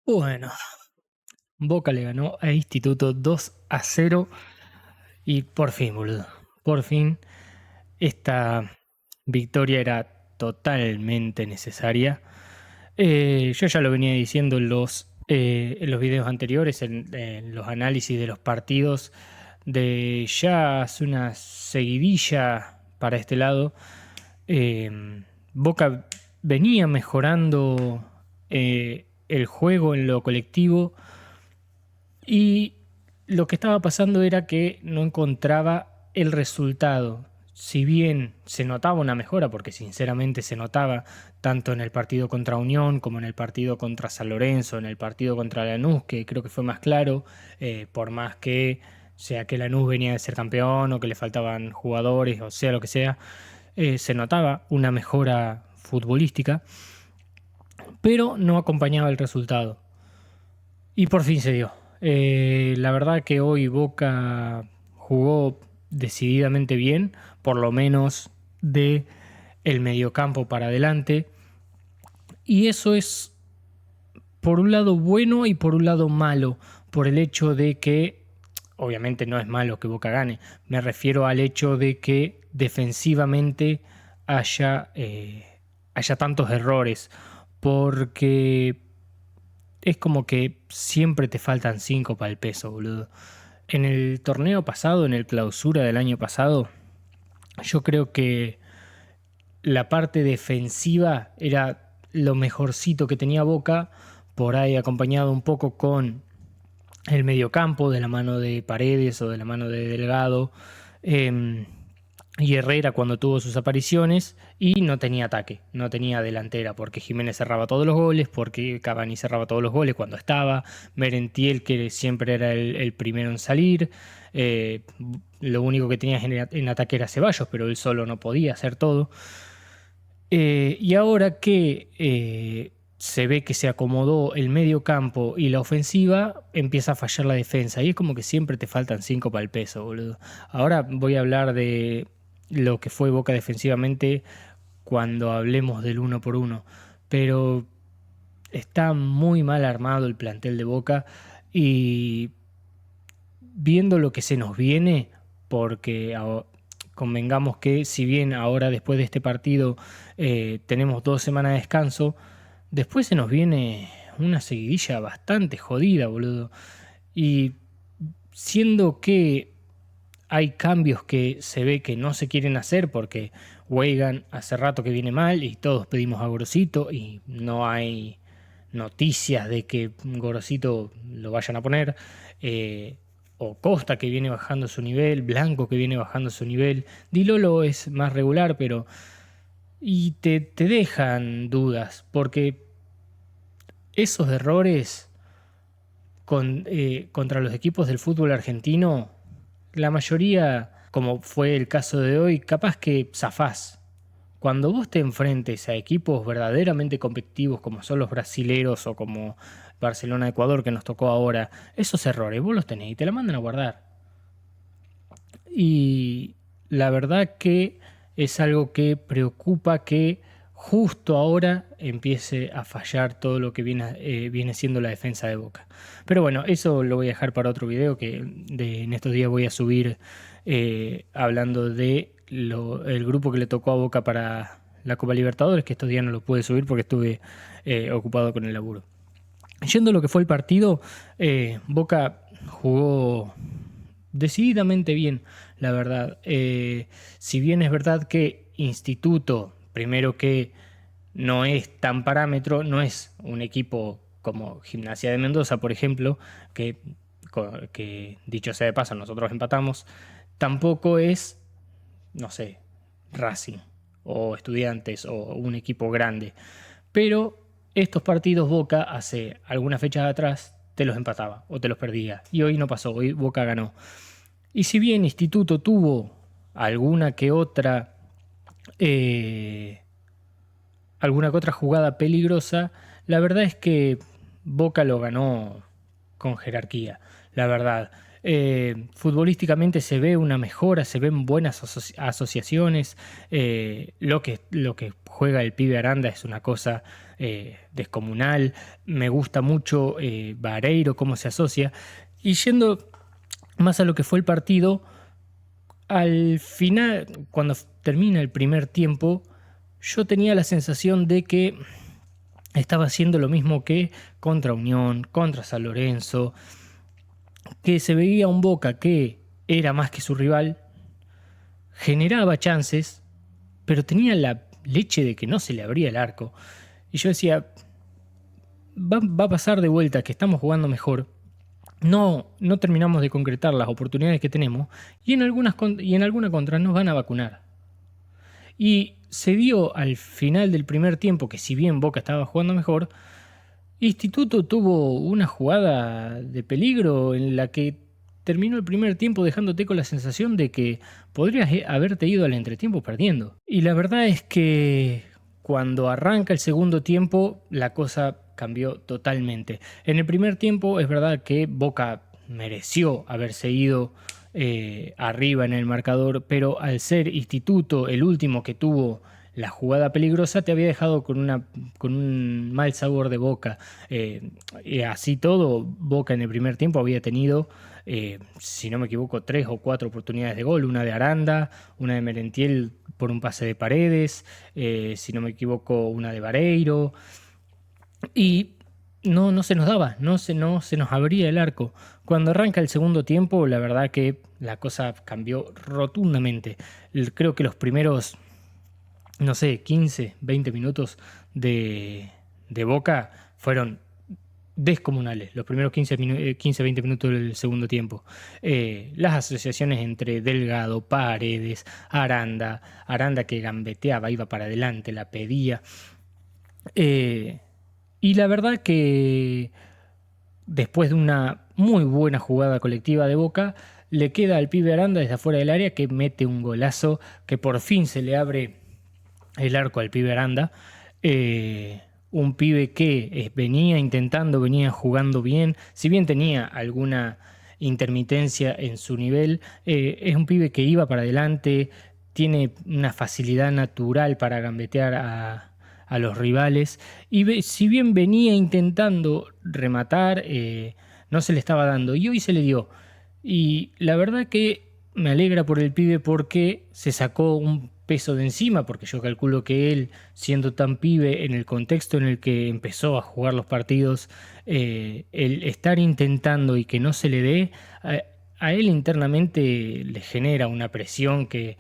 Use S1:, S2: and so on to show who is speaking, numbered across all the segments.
S1: Bueno, Boca le ganó a Instituto 2-0 y por fin, boludo. Por fin esta victoria era totalmente necesaria. Yo ya lo venía diciendo en los videos anteriores, en los análisis de los partidos, de ya hace una seguidilla para este lado. Boca venía mejorando el juego en lo colectivo. Y lo que estaba pasando era que no encontraba el resultado. Si bien se notaba una mejora, porque sinceramente se notaba tanto en el partido contra Unión como en el partido contra San Lorenzo, en el partido contra Lanús, que creo que fue más claro, por más que sea que Lanús venía de ser campeón o que le faltaban jugadores o sea lo que sea, se notaba una mejora futbolística, pero no acompañaba el resultado. Y por fin se dio. La verdad que hoy Boca jugó decididamente bien, por lo menos de el mediocampo para adelante. Y eso es por un lado bueno y por un lado malo, por el hecho de que, obviamente no es malo que Boca gane, me refiero al hecho de que defensivamente haya tantos errores, porque es como que siempre te faltan 5 para el peso, boludo. En el torneo pasado, en el clausura del año pasado, yo creo que la parte defensiva era lo mejorcito que tenía Boca, por ahí acompañado un poco con el mediocampo de la mano de Paredes o de la mano de Delgado. Eh, y Herrera cuando tuvo sus apariciones y no tenía ataque, no tenía delantera, porque Jiménez cerraba todos los goles, porque Cavani cerraba todos los goles cuando estaba, Merentiel que siempre era el primero en salir, eh, lo único que tenía en ataque era Ceballos, pero él solo no podía hacer todo. Y ahora que se ve que se acomodó el medio campo y la ofensiva, empieza a fallar la defensa. Y es como que siempre te faltan 5 para el peso, boludo. Ahora voy a hablar de lo que fue Boca defensivamente cuando hablemos del uno por uno. Pero está muy mal armado el plantel de Boca y viendo lo que se nos viene, porque convengamos que si bien ahora después de este partido tenemos 2 semanas de descanso, después se nos viene una seguidilla bastante jodida, boludo. Y siendo que hay cambios que se ve que no se quieren hacer porque Weigan hace rato que viene mal y todos pedimos a Gorosito y no hay noticias de que Gorosito lo vayan a poner. O Costa que viene bajando su nivel, Blanco que viene bajando su nivel. Di Lolo es más regular, pero... Y te dejan dudas, porque esos errores contra los equipos del fútbol argentino, la mayoría, como fue el caso de hoy, capaz que zafás. Cuando vos te enfrentes a equipos verdaderamente competitivos como son los brasileros o como Barcelona-Ecuador que nos tocó ahora, esos errores vos los tenés y te la mandan a guardar. Y la verdad que es algo que preocupa que justo ahora empiece a fallar todo lo que viene siendo la defensa de Boca. Pero bueno, eso lo voy a dejar para otro video que en estos días voy a subir hablando de el grupo que le tocó a Boca para la Copa Libertadores, que estos días no lo pude subir porque estuve ocupado con el laburo. Yendo a lo que fue el partido, Boca jugó decididamente bien, la verdad. Si bien es verdad que Instituto, primero que no es tan parámetro, no es un equipo como Gimnasia de Mendoza, por ejemplo, que dicho sea de paso, nosotros empatamos, tampoco es, no sé, Racing o Estudiantes o un equipo grande. Pero estos partidos Boca hace algunas fechas atrás te los empataba o te los perdía. Y hoy no pasó, hoy Boca ganó. Y si bien Instituto tuvo alguna que otra, eh, alguna que otra jugada peligrosa, la verdad es que Boca lo ganó con jerarquía, la verdad. Futbolísticamente se ve una mejora, se ven buenas asociaciones. Lo que juega el pibe Aranda es una cosa descomunal. Me gusta mucho Vareiro, cómo se asocia. Y yendo más a lo que fue el partido, al final, cuando termina el primer tiempo, yo tenía la sensación de que estaba haciendo lo mismo que contra Unión, contra San Lorenzo, que se veía un Boca que era más que su rival, generaba chances, pero tenía la leche de que no se le abría el arco. Y yo decía, va a pasar de vuelta que estamos jugando mejor. No terminamos de concretar las oportunidades que tenemos y en alguna contra nos van a vacunar. Y se dio al final del primer tiempo que si bien Boca estaba jugando mejor, Instituto tuvo una jugada de peligro en la que terminó el primer tiempo dejándote con la sensación de que podrías haberte ido al entretiempo perdiendo. Y la verdad es que cuando arranca el segundo tiempo, la cosa cambió totalmente. En el primer tiempo es verdad que Boca mereció haberse ido arriba en el marcador, pero al ser Instituto el último que tuvo la jugada peligrosa, te había dejado con un mal sabor de boca. Y así todo, Boca en el primer tiempo había tenido, si no me equivoco, 3 o 4 oportunidades de gol. Una de Aranda, una de Merentiel por un pase de Paredes, si no me equivoco, una de Vareiro. Y no se nos daba, no se nos abría el arco. Cuando arranca el segundo tiempo, la verdad que la cosa cambió rotundamente. Creo que los primeros, no sé, 15, 20 minutos de Boca fueron descomunales, los primeros 15, 20 minutos del segundo tiempo. Las asociaciones entre Delgado, Paredes, Aranda que gambeteaba, iba para adelante, la pedía. Eh, y la verdad que después de una muy buena jugada colectiva de Boca, le queda al pibe Aranda desde afuera del área que mete un golazo que por fin se le abre el arco al pibe Aranda. Un pibe que venía jugando bien, si bien tenía alguna intermitencia en su nivel, es un pibe que iba para adelante, tiene una facilidad natural para gambetear a los rivales y si bien venía intentando rematar, no se le estaba dando y hoy se le dio. Y la verdad que me alegra por el pibe porque se sacó un peso de encima, porque yo calculo que él, siendo tan pibe en el contexto en el que empezó a jugar los partidos, el estar intentando y que no se le dé, a él internamente le genera una presión que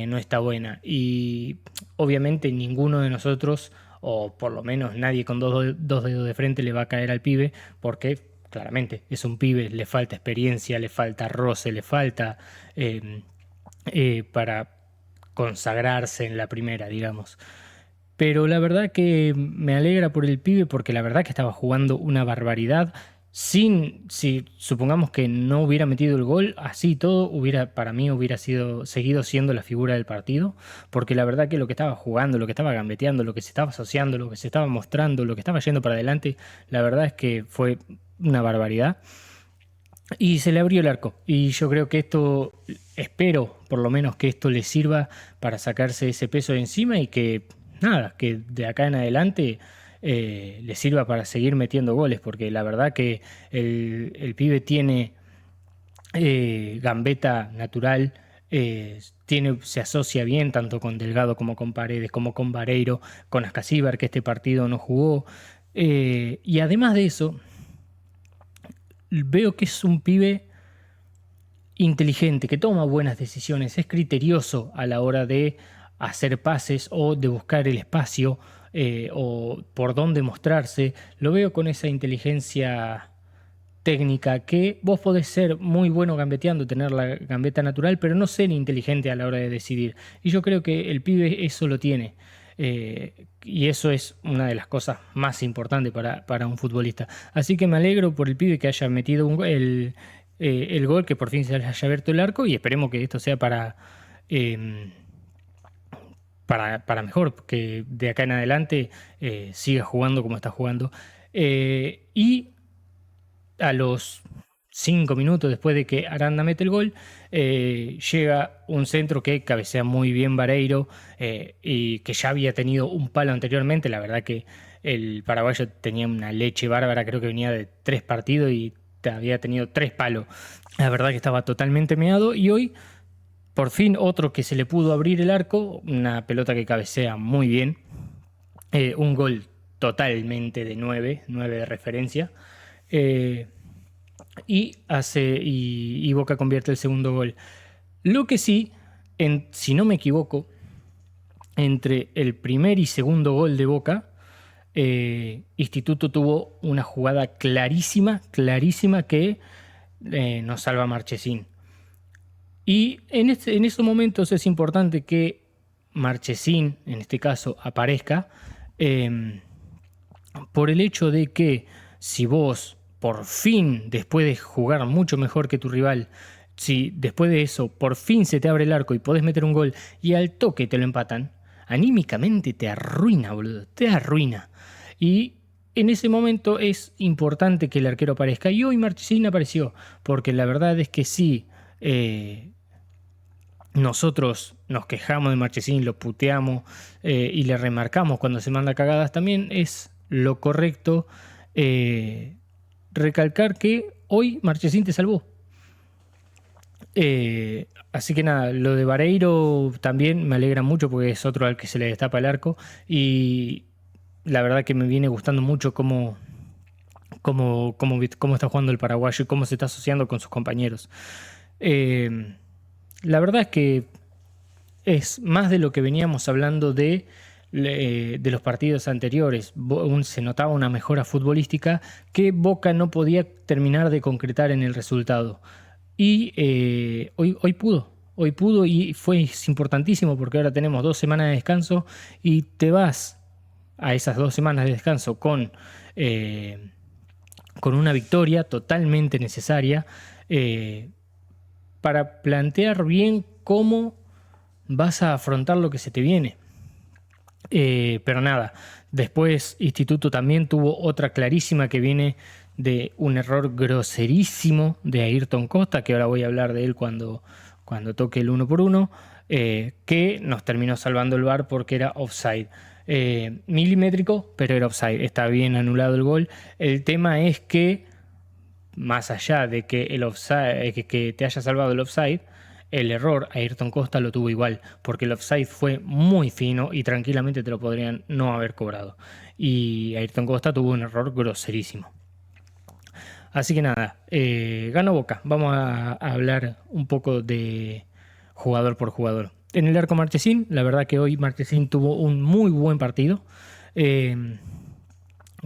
S1: no está buena. Y obviamente ninguno de nosotros, o por lo menos nadie con dos dedos de frente, le va a caer al pibe, porque claramente es un pibe, le falta experiencia, le falta roce, le falta para consagrarse en la primera, digamos. Pero la verdad que me alegra por el pibe porque la verdad que estaba jugando una barbaridad. Si supongamos que no hubiera metido el gol, así todo para mí hubiera seguido siendo la figura del partido, porque la verdad que lo que estaba jugando, lo que estaba gambeteando, lo que se estaba asociando, lo que se estaba mostrando, lo que estaba yendo para adelante, la verdad es que fue una barbaridad. Y se le abrió el arco. Y yo creo que espero por lo menos que esto le sirva para sacarse ese peso de encima y que, nada, que de acá en adelante le sirva para seguir metiendo goles, porque la verdad que el pibe tiene gambeta natural, se asocia bien tanto con Delgado como con Paredes, como con Vareiro, con Ascasíbar, que este partido no jugó. Y además de eso, veo que es un pibe inteligente, que toma buenas decisiones, es criterioso a la hora de hacer pases o de buscar el espacio o por dónde mostrarse. Lo veo con esa inteligencia técnica que vos podés ser muy bueno gambeteando, tener la gambeta natural, pero no ser inteligente a la hora de decidir. Y yo creo que el pibe eso lo tiene. Y eso es una de las cosas más importantes para un futbolista. Así que me alegro por el pibe que haya metido el gol, que por fin se le haya abierto el arco y esperemos que esto sea eh, para mejor, que de acá en adelante siga jugando como está jugando. Y a los 5 minutos después de que Aranda mete el gol, llega un centro que cabecea muy bien Vareiro, y que ya había tenido un palo anteriormente. La verdad que el paraguayo tenía una leche bárbara, creo que venía de 3 partidos y había tenido 3 palos. La verdad que estaba totalmente meado, y hoy por fin otro que se le pudo abrir el arco, una pelota que cabecea muy bien, un gol totalmente de 9 de referencia. Y Boca convierte el segundo gol. Lo que sí, si no me equivoco, entre el primer y segundo gol de Boca, Instituto tuvo una jugada clarísima que nos salva Marchesín. Y en esos momentos es importante que Marchesín, en este caso, aparezca, por el hecho de que si vos por fin, después de jugar mucho mejor que tu rival, si después de eso por fin se te abre el arco y podés meter un gol y al toque te lo empatan, anímicamente te arruina, boludo, te arruina. Y en ese momento es importante que el arquero aparezca, y hoy Marchesín apareció, porque la verdad es que sí, nosotros nos quejamos de Marchesín, lo puteamos, y le remarcamos cuando se manda cagadas. También es lo correcto recalcar que hoy Marchesín te salvó. Así que nada, lo de Vareiro también me alegra mucho porque es otro al que se le destapa el arco, y la verdad que me viene gustando mucho cómo está jugando el paraguayo y cómo se está asociando con sus compañeros. La verdad es que es más de lo que veníamos hablando de los partidos anteriores. Se notaba una mejora futbolística que Boca no podía terminar de concretar en el resultado. Y hoy pudo, y es importantísimo porque ahora tenemos 2 semanas de descanso y te vas a esas 2 semanas de descanso con una victoria totalmente necesaria, para plantear bien cómo vas a afrontar lo que se te viene. Pero nada, después Instituto también tuvo otra clarísima que viene de un error groserísimo de Ayrton Costa, que ahora voy a hablar de él cuando toque el 1 por 1, que nos terminó salvando el VAR porque era offside. Milimétrico, pero era offside. Está bien anulado el gol. El tema es que, más allá de que el offside, que te haya salvado el offside, el error Ayrton Costa lo tuvo igual, porque el offside fue muy fino y tranquilamente te lo podrían no haber cobrado. Y Ayrton Costa tuvo un error groserísimo. Así que nada, ganó Boca. Vamos a hablar un poco de jugador por jugador. En el arco Marchesín, la verdad que hoy Marchesín tuvo un muy buen partido.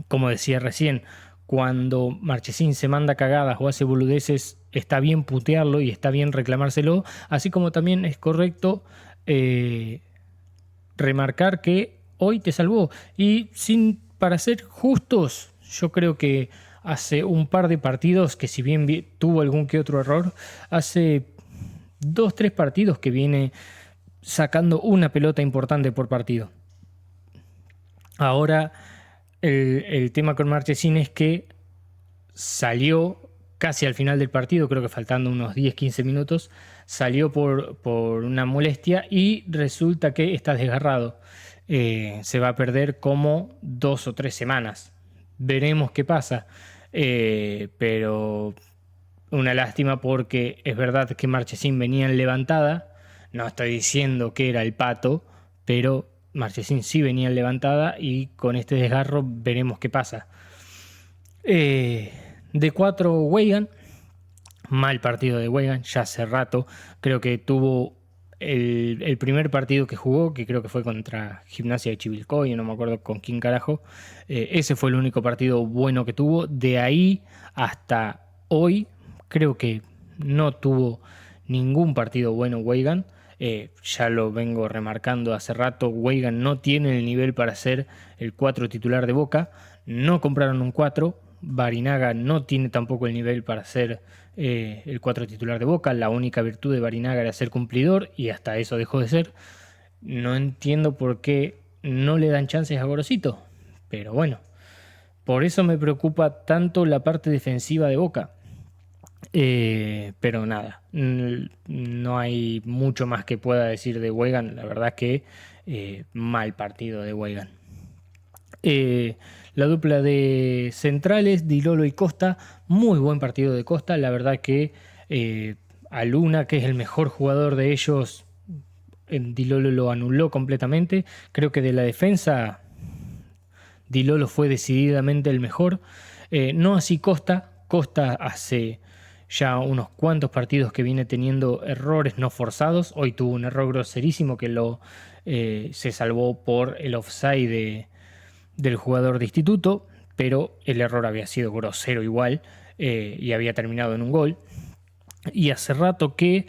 S1: Como decía recién, cuando Marchesín se manda cagadas o hace boludeces, está bien putearlo y está bien reclamárselo, así como también es correcto remarcar que hoy te salvó. Y para ser justos, yo creo que hace un par de partidos que, si bien tuvo algún que otro error, hace 2-3 partidos que viene sacando una pelota importante por partido. Ahora el tema con Marchesín es que salió casi al final del partido, creo que faltando unos 10-15 minutos, salió por una molestia y resulta que está desgarrado. Se va a perder como 2 o 3 semanas. Veremos qué pasa. Pero una lástima, porque es verdad que Marchesín venía en levantada. No estoy diciendo que era el Pato, pero Marchesín sí venía en levantada, y con este desgarro veremos qué pasa. De 4 Weigand, mal partido de Weigand, ya hace rato. Creo que tuvo el primer partido que jugó, que creo que fue contra Gimnasia de Chivilcoy, no me acuerdo con quién carajo. Ese fue el único partido bueno que tuvo. De ahí hasta hoy, creo que no tuvo ningún partido bueno Weigand. Ya lo vengo remarcando hace rato, Weigand no tiene el nivel para ser el 4 titular de Boca. No compraron un 4. Barinaga no tiene tampoco el nivel para ser el 4 titular de Boca. La única virtud de Barinaga era ser cumplidor, y hasta eso dejó de ser. No entiendo por qué no le dan chances a Gorosito, pero bueno, por eso me preocupa tanto la parte defensiva de Boca. Pero nada, no hay mucho más que pueda decir de Weigand. La verdad que mal partido de Weigand. La dupla de centrales, Di Lolo y Costa, muy buen partido de Costa. La verdad que a Luna, que es el mejor jugador de ellos, Di Lolo lo anuló completamente. Creo que de la defensa, Di Lolo fue decididamente el mejor. No así Costa. Costa hace ya unos cuantos partidos que viene teniendo errores no forzados. Hoy tuvo un error groserísimo que se salvó por el offside del jugador de instituto, pero el error había sido grosero igual y había terminado en un gol. Y hace rato que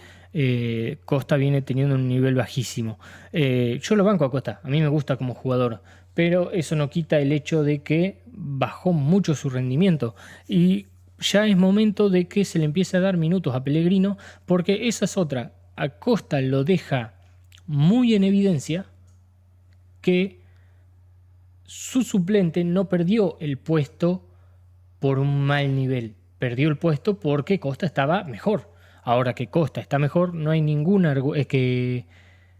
S1: Costa viene teniendo un nivel bajísimo. Yo lo banco a Costa, a mí me gusta como jugador, pero eso no quita el hecho de que bajó mucho su rendimiento y ya es momento de que se le empiece a dar minutos a Pellegrino, porque esa es otra. A Costa lo deja muy en evidencia que su suplente no perdió el puesto por un mal nivel. Perdió el puesto porque Costa estaba mejor. Ahora que Costa está mejor, no hay ningún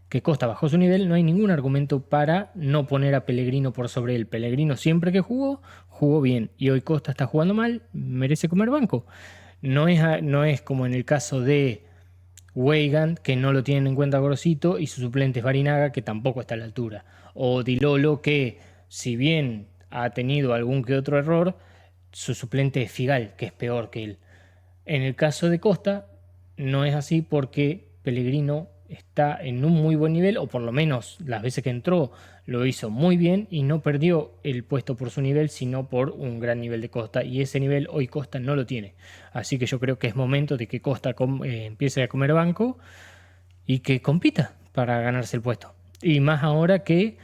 S1: que Costa bajó su nivel, no hay ningún argumento para no poner a Pellegrino por sobre él. Pellegrino siempre que jugó bien. Y hoy Costa está jugando mal, merece comer banco. No es como en el caso de Weigand, que no lo tienen en cuenta Gorosito, y su suplente es Barinaga, que tampoco está a la altura. O Di Lolo, que si bien ha tenido algún que otro error, su suplente es Figal, que es peor que él. En el caso de Costa, no es así porque Pellegrino está en un muy buen nivel, o por lo menos las veces que entró lo hizo muy bien y no perdió el puesto por su nivel, sino por un gran nivel de Costa. Y ese nivel hoy Costa no lo tiene. Así que yo creo que es momento de que Costa empiece a comer banco y que compita para ganarse el puesto. Y más ahora que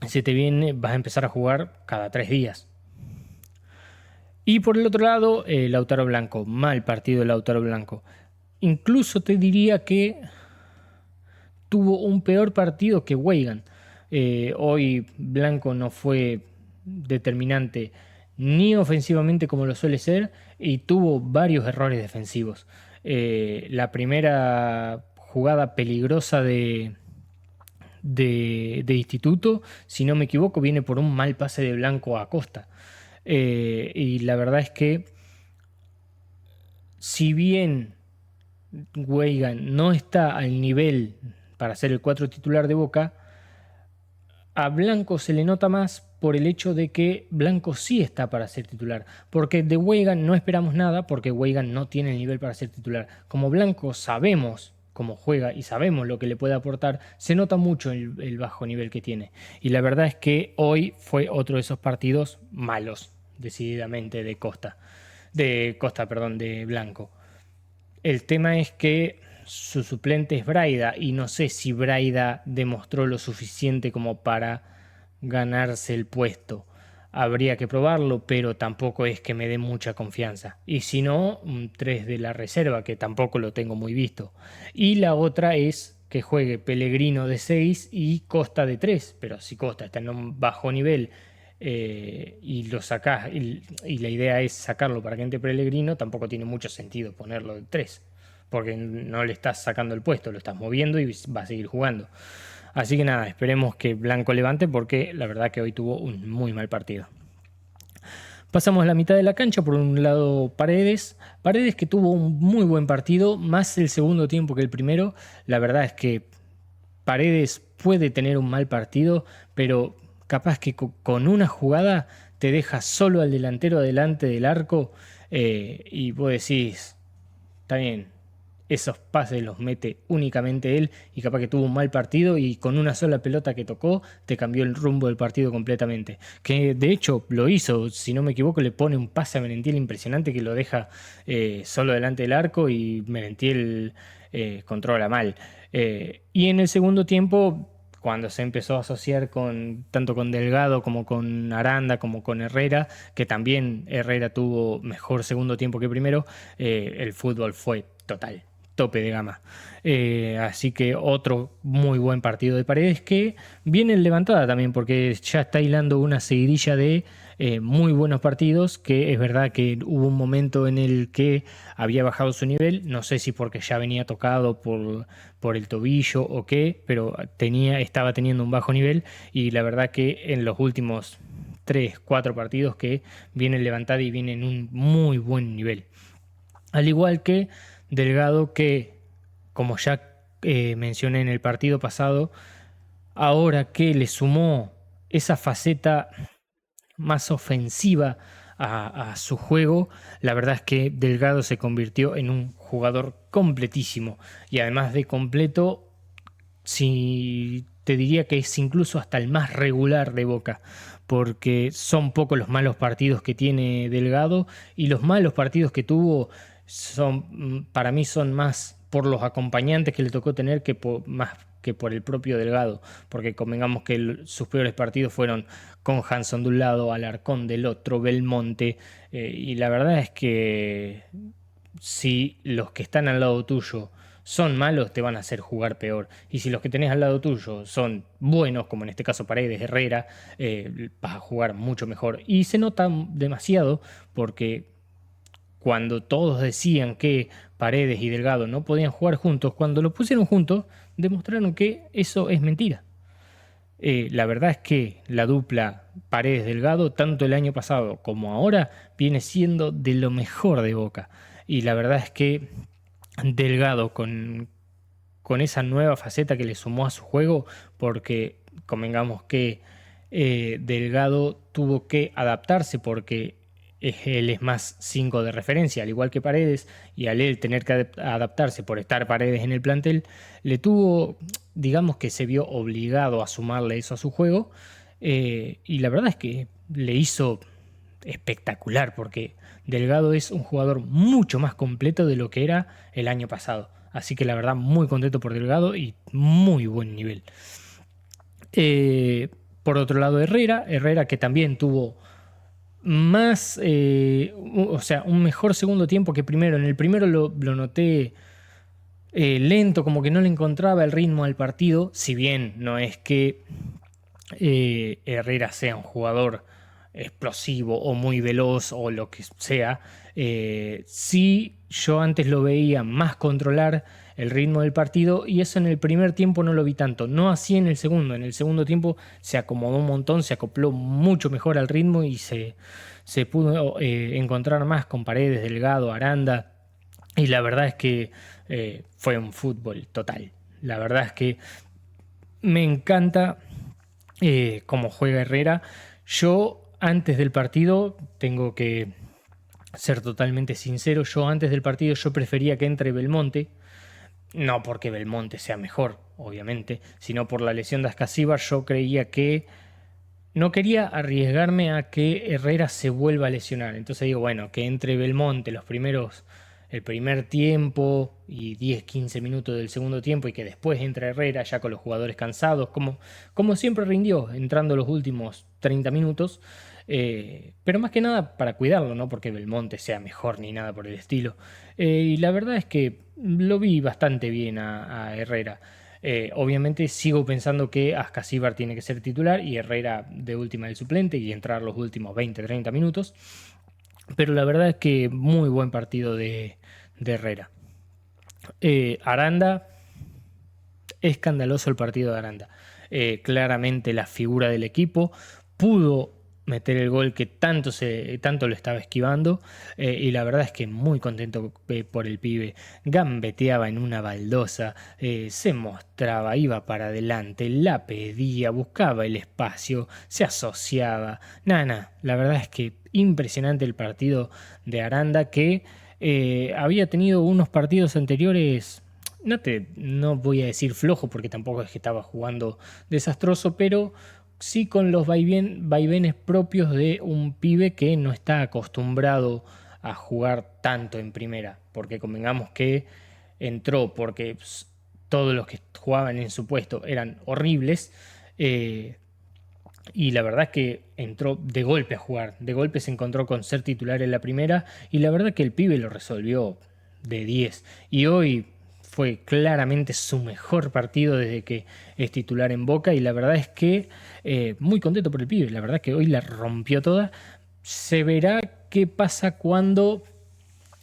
S1: se te viene, vas a empezar a jugar cada 3 días. Y por el otro lado, Lautaro Blanco. Mal partido de Lautaro Blanco. Incluso te diría que tuvo un peor partido que Weigand. Hoy Blanco no fue determinante ni ofensivamente como lo suele ser y tuvo varios errores defensivos. La primera jugada peligrosa de Instituto, si no me equivoco, viene por un mal pase de Blanco a Costa. Y la verdad es que si bien Weigand no está al nivel para ser el 4 titular de Boca, a Blanco se le nota más por el hecho de que Blanco sí está para ser titular. Porque de Weigand no esperamos nada porque Weigand no tiene el nivel para ser titular. Como Blanco sabemos cómo juega y sabemos lo que le puede aportar, se nota mucho el bajo nivel que tiene. Y la verdad es que hoy fue otro de esos partidos malos, decididamente, de Blanco. El tema es que su suplente es Braida y no sé si Braida demostró lo suficiente como para ganarse el puesto. Habría que probarlo, pero tampoco es que me dé mucha confianza. Y si no, un 3 de la reserva, que tampoco lo tengo muy visto. Y la otra es que juegue Pellegrino de 6 y Costa de 3. Pero si Costa está en un bajo nivel y lo sacás, y la idea es sacarlo para que entre Pellegrino, tampoco tiene mucho sentido ponerlo de 3. Porque no le estás sacando el puesto, lo estás moviendo y va a seguir jugando. Así que nada, esperemos que Blanco levante porque la verdad que hoy tuvo un muy mal partido. Pasamos a la mitad de la cancha, por un lado Paredes. Paredes que tuvo un muy buen partido, más el segundo tiempo que el primero. La verdad es que Paredes puede tener un mal partido, pero capaz que con una jugada te deja solo al delantero delante del arco y vos decís, está bien, esos pases los mete únicamente él y capaz que tuvo un mal partido y con una sola pelota que tocó te cambió el rumbo del partido completamente. Que de hecho lo hizo, si no me equivoco, le pone un pase a Merentiel impresionante que lo deja solo delante del arco y Merentiel controla mal. Y en el segundo tiempo, cuando se empezó a asociar tanto con Delgado como con Aranda, como con Herrera, que también Herrera tuvo mejor segundo tiempo que primero, el fútbol fue total, tope de gama. Así que otro muy buen partido de Paredes que viene en levantada también porque ya está hilando una seguidilla de muy buenos partidos, que es verdad que hubo un momento en el que había bajado su nivel, no sé si porque ya venía tocado por el tobillo o qué, pero estaba teniendo un bajo nivel y la verdad que en los últimos 3, 4 partidos que viene levantado y viene en un muy buen nivel. Al igual que Delgado, que como ya mencioné en el partido pasado, ahora que le sumó esa faceta más ofensiva a su juego, la verdad es que Delgado se convirtió en un jugador completísimo. Y además de completo, si te diría que es incluso hasta el más regular de Boca, porque son pocos los malos partidos que tiene Delgado y los malos partidos que tuvo para mí son más por los acompañantes que le tocó tener más que por el propio Delgado, porque convengamos que sus peores partidos fueron con Hanson de un lado, Alarcón del otro, Belmonte, y la verdad es que si los que están al lado tuyo son malos, te van a hacer jugar peor. Y si los que tenés al lado tuyo son buenos, como en este caso Paredes, Herrera, vas a jugar mucho mejor. Y se nota demasiado porque cuando todos decían que Paredes y Delgado no podían jugar juntos, cuando los pusieron juntos, demostraron que eso es mentira. La verdad es que la dupla Paredes-Delgado, tanto el año pasado como ahora, viene siendo de lo mejor de Boca. Y la verdad es que Delgado con esa nueva faceta que le sumó a su juego, porque convengamos que Delgado tuvo que adaptarse porque él es más 5 de referencia, al igual que Paredes, y al él tener que adaptarse por estar Paredes en el plantel, le tuvo, digamos que se vio obligado a sumarle eso a su juego, y la verdad es que le hizo espectacular, porque Delgado es un jugador mucho más completo de lo que era el año pasado. Así que la verdad, muy contento por Delgado y muy buen nivel. Por otro lado, Herrera que también tuvo más, o sea, un mejor segundo tiempo que primero. En el primero lo noté lento, como que no le encontraba el ritmo al partido, si bien no es que Herrera sea un jugador explosivo o muy veloz o lo que sea. Sí, yo antes lo veía más controlar el ritmo del partido y eso en el primer tiempo no lo vi tanto, no así en el segundo. En el segundo tiempo se acomodó un montón, se acopló mucho mejor al ritmo y se pudo encontrar más con Paredes, Delgado, Aranda, y la verdad es que fue un fútbol total. La verdad es que me encanta cómo juega Herrera. Yo antes del partido, tengo que ser totalmente sincero, yo antes del partido yo prefería que entre Belmonte, no porque Belmonte sea mejor, obviamente, sino por la lesión de Ascasíbar. Yo creía que no quería arriesgarme a que Herrera se vuelva a lesionar. Entonces digo, bueno, que entre Belmonte el primer tiempo y 10-15 minutos del segundo tiempo y que después entre Herrera ya con los jugadores cansados, como siempre rindió, entrando los últimos 30 minutos. Pero más que nada para cuidarlo, no porque Belmonte sea mejor ni nada por el estilo. Y la verdad es que lo vi bastante bien a Herrera. Obviamente sigo pensando que Ascasíbar tiene que ser titular y Herrera de última el suplente y entrar los últimos 20-30 minutos. Pero la verdad es que muy buen partido de Herrera. Aranda, escandaloso el partido de Aranda. Claramente la figura del equipo, pudo meter el gol que tanto lo estaba esquivando, y la verdad es que muy contento por el pibe. Gambeteaba en una baldosa, se mostraba, iba para adelante, la pedía, buscaba el espacio, se asociaba. Nada, la verdad es que impresionante el partido de Aranda, que había tenido unos partidos anteriores. No voy a decir flojo porque tampoco es que estaba jugando desastroso, pero sí con los vaivenes propios de un pibe que no está acostumbrado a jugar tanto en primera, porque convengamos que entró porque todos los que jugaban en su puesto eran horribles, y la verdad es que entró de golpe a jugar, de golpe se encontró con ser titular en la primera y la verdad que el pibe lo resolvió de 10 y hoy fue claramente su mejor partido desde que es titular en Boca y la verdad es que muy contento por el pibe, la verdad es que hoy la rompió toda. Se verá qué pasa cuando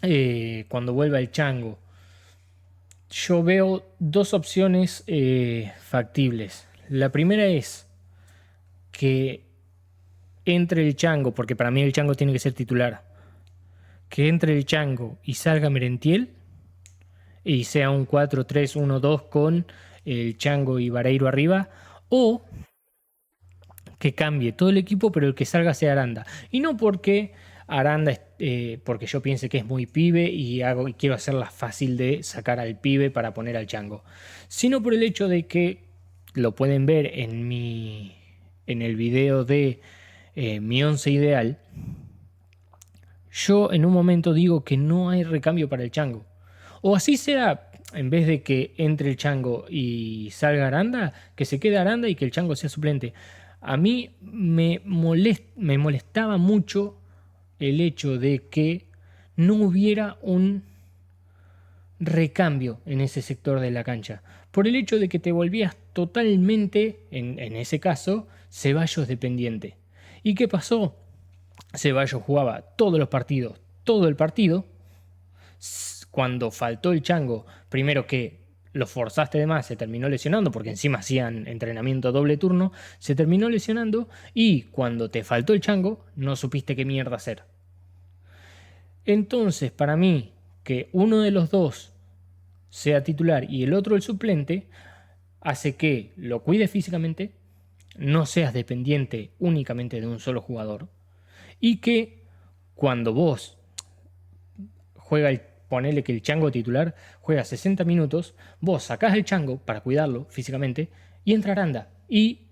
S1: vuelva el Chango. Yo veo dos opciones factibles. La primera es que entre el Chango, porque para mí el Chango tiene que ser titular, que entre el Chango y salga Merentiel y sea un 4-3-1-2 con el Chango y Vareiro arriba, o que cambie todo el equipo, pero el que salga sea Aranda. Y no porque Aranda, porque yo piense que es muy pibe y quiero hacerla fácil de sacar al pibe para poner al Chango, sino por el hecho de que lo pueden ver en el video de mi once ideal. Yo en un momento digo que no hay recambio para el Chango. O así sea, en vez de que entre el Chango y salga Aranda, que se quede Aranda y que el Chango sea suplente. A mí me molestaba mucho el hecho de que no hubiera un recambio en ese sector de la cancha. Por el hecho de que te volvías totalmente, en ese caso, Ceballos dependiente. ¿Y qué pasó? Ceballos jugaba todos los partidos, todo el partido. Cuando faltó el Chango, primero que lo forzaste de más, se terminó lesionando, porque encima hacían entrenamiento doble turno, se terminó lesionando y cuando te faltó el Chango, no supiste qué mierda hacer. Entonces, para mí, que uno de los dos sea titular y el otro el suplente, hace que lo cuides físicamente, no seas dependiente únicamente de un solo jugador y que cuando vos ponele que el Chango titular juega 60 minutos, vos sacás el Chango para cuidarlo físicamente y entra Aranda y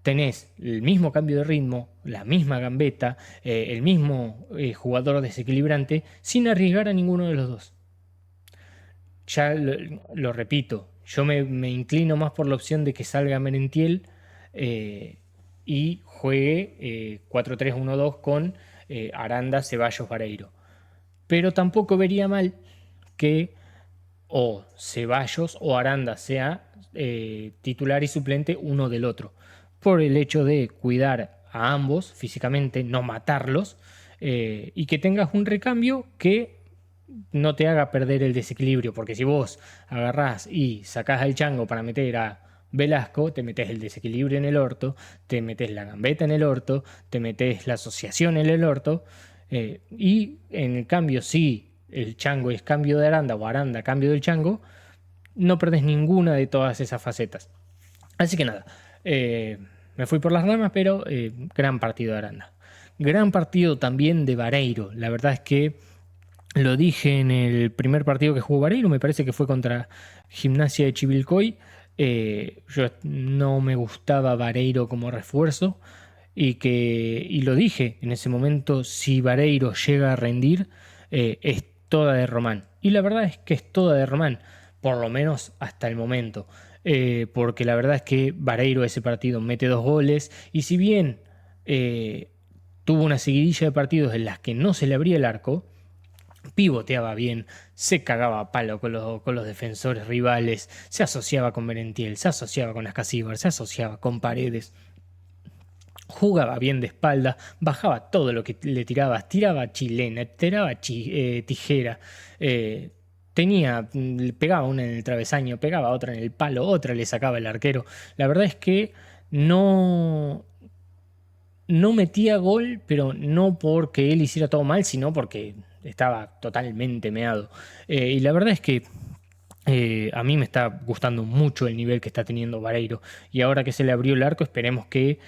S1: tenés el mismo cambio de ritmo, la misma gambeta, el mismo jugador desequilibrante sin arriesgar a ninguno de los dos. Ya lo repito, yo me inclino más por la opción de que salga Merentiel y juegue 4-3-1-2 con Aranda, Ceballos, Vareiro. Pero tampoco vería mal que o Ceballos o Aranda sea titular y suplente uno del otro. Por el hecho de cuidar a ambos físicamente, no matarlos, y que tengas un recambio que no te haga perder el desequilibrio. Porque si vos agarrás y sacás al Chango para meter a Velasco, te metes el desequilibrio en el orto, te metes la gambeta en el orto, te metes la asociación en el orto. Y en el cambio, si el Chango es cambio de Aranda o Aranda cambio del Chango, no perdés ninguna de todas esas facetas. Así que nada, me fui por las ramas, pero gran partido de Aranda. Gran partido también de Vareiro. La verdad es que lo dije en el primer partido que jugó Vareiro, me parece que fue contra Gimnasia de Chivilcoy. Yo no me gustaba Vareiro como refuerzo y lo dije en ese momento, si Vareiro llega a rendir, es toda de Román. Y la verdad es que es toda de Román, por lo menos hasta el momento. Porque la verdad es que Vareiro ese partido mete 2 goles y si bien tuvo una seguidilla de partidos en las que no se le abría el arco, pivoteaba bien, se cagaba a palo con los defensores rivales, se asociaba con Merentiel, se asociaba con Ascasíbar, se asociaba con Paredes, jugaba bien de espalda, bajaba todo lo que le tirabas, tiraba chilena, tiraba tijera, pegaba una en el travesaño, pegaba otra en el palo, otra le sacaba el arquero. La verdad es que no, no metía gol, pero no porque él hiciera todo mal, sino porque estaba totalmente meado. Y la verdad es que a mí me está gustando mucho el nivel que está teniendo Vareiro. Y ahora que se le abrió el arco, esperemos que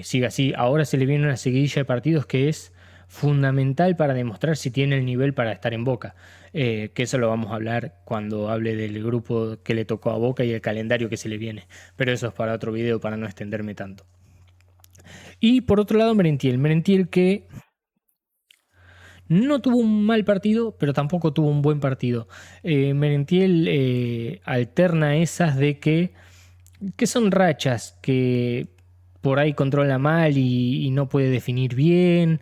S1: siga así. Ahora se le viene una seguidilla de partidos que es fundamental para demostrar si tiene el nivel para estar en Boca. Que eso lo vamos a hablar cuando hable del grupo que le tocó a Boca y el calendario que se le viene. Pero eso es para otro video, para no extenderme tanto. Y por otro lado, Merentiel. Merentiel que no tuvo un mal partido, pero tampoco tuvo un buen partido. Merentiel alterna esas de que son rachas, que por ahí controla mal y no puede definir bien,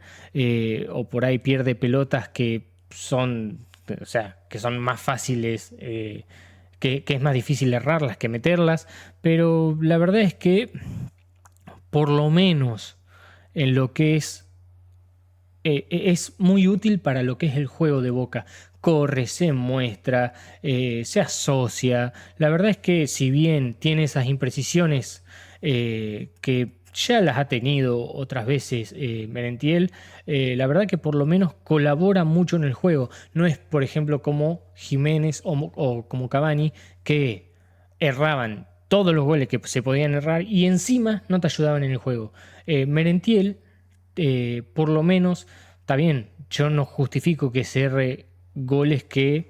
S1: o por ahí pierde pelotas que son o sea, que son más fáciles, que es más difícil errarlas que meterlas, pero la verdad es que por lo menos en lo que es muy útil para lo que es el juego de Boca. Corre, se muestra, se asocia. La verdad es que si bien tiene esas imprecisiones que ya las ha tenido otras veces Merentiel, la verdad que por lo menos colabora mucho en el juego. No es, por ejemplo, como Jiménez o como Cavani, que erraban todos los goles que se podían errar y encima no te ayudaban en el juego. Merentiel, por lo menos, está bien, yo no justifico que se erre goles que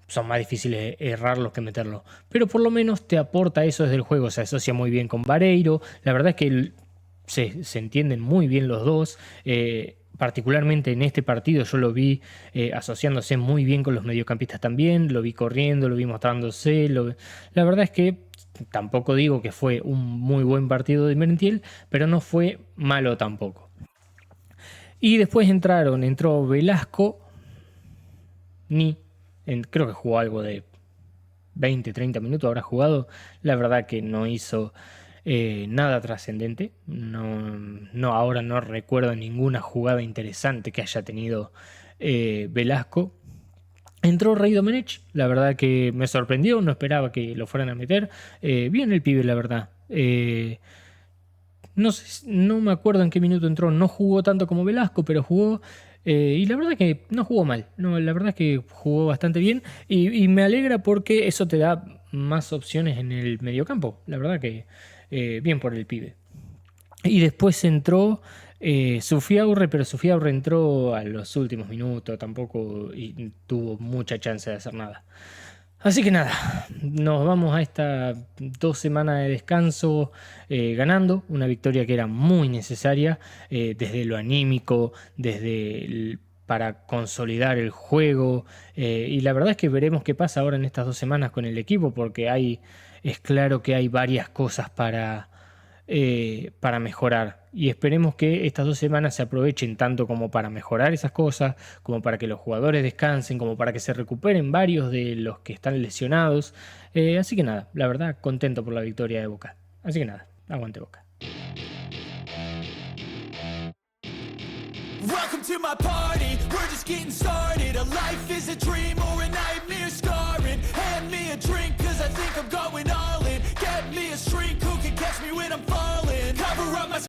S1: son más difíciles errarlos que meterlos, pero por lo menos te aporta eso desde el juego, se asocia muy bien con Vareiro, la verdad es que se entienden muy bien los dos, particularmente en este partido yo lo vi asociándose muy bien con los mediocampistas también, lo vi corriendo, lo vi mostrándose, la verdad es que tampoco digo que fue un muy buen partido de Merentiel, pero no fue malo tampoco. Y después entró Velasco, creo que jugó algo de 20, 30 minutos, habrá jugado. La verdad que no hizo nada trascendente. Ahora no recuerdo ninguna jugada interesante que haya tenido Velasco. Entró Rey Domenech, la verdad que me sorprendió, no esperaba que lo fueran a meter. Bien el pibe, la verdad. No me acuerdo en qué minuto entró, no jugó tanto como Velasco, pero jugó. Y la verdad que no jugó mal, no, la verdad que jugó bastante bien y me alegra porque eso te da más opciones en el mediocampo. La verdad que bien por el pibe. Y después entró Zufiaurre, pero Zufiaurre entró a los últimos minutos, tampoco y tuvo mucha chance de hacer nada. Así que nada, nos vamos a estas 2 semanas de descanso ganando, una victoria que era muy necesaria desde lo anímico, para consolidar el juego y la verdad es que veremos qué pasa ahora en estas 2 semanas con el equipo porque es claro que hay varias cosas para mejorar y esperemos que estas 2 semanas se aprovechen tanto como para mejorar esas cosas, como para que los jugadores descansen, como para que se recuperen varios de los que están lesionados. Así que nada, la verdad contento por la victoria de Boca. Así que nada, aguante Boca. Welcome to my party, we're just getting started. A life is a dream or a nightmare scar.